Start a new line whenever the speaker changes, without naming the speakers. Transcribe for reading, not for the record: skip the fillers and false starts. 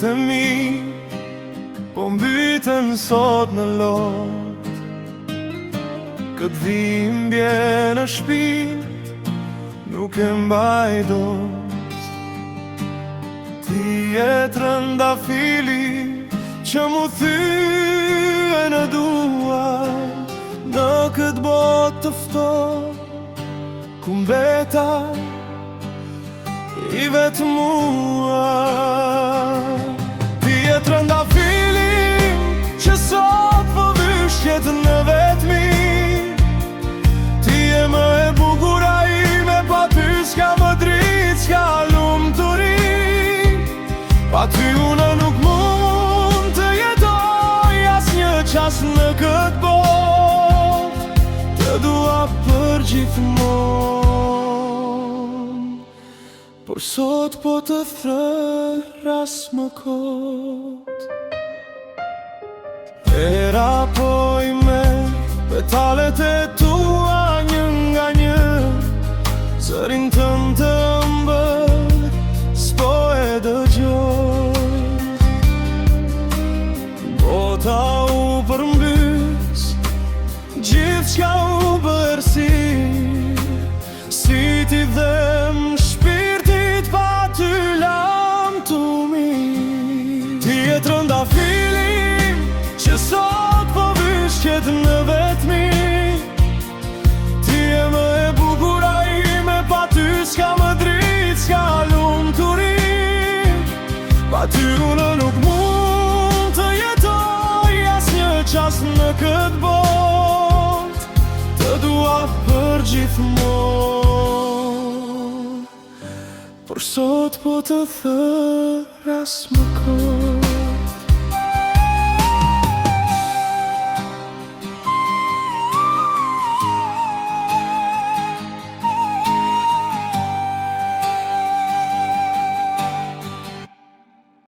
Ditët e mi po mbyten sot në lot. Këtë dhimbje në shpirt nuk e mbaj dot. Ti je trëndafili që mu thye në duar, në këtë botë të ftohtë ku mbeta i vetë mua. Ti je trëndafili që sot po vysh jetën në vetmi. Ti je më e bukura ime, pa ty s'ka më dritë, s'ka lumturi. Pa ty unë nuk mund të jetoj asnjë qas në këtë botë. Të dua për gjithmonë, por sot po të thras më kot. Era po i merr petalet e tua një nga një, zërin tënd të ëmbël s'po e dëgjoj. Bota u përmbys, gjithçka u bërsi, si ti dhem shpirtit pa ty lam të mi. Ti je trëndafili që sot po vysh jetën në vetmi. Ti je më e bukura ime, pa ty s'ka më dritë, s'ka lumturi. Pa ty unë nuk mund të jetoj asnjë qas në këtë botë. Të dua për gjithmonë, por sot po të thras më kot.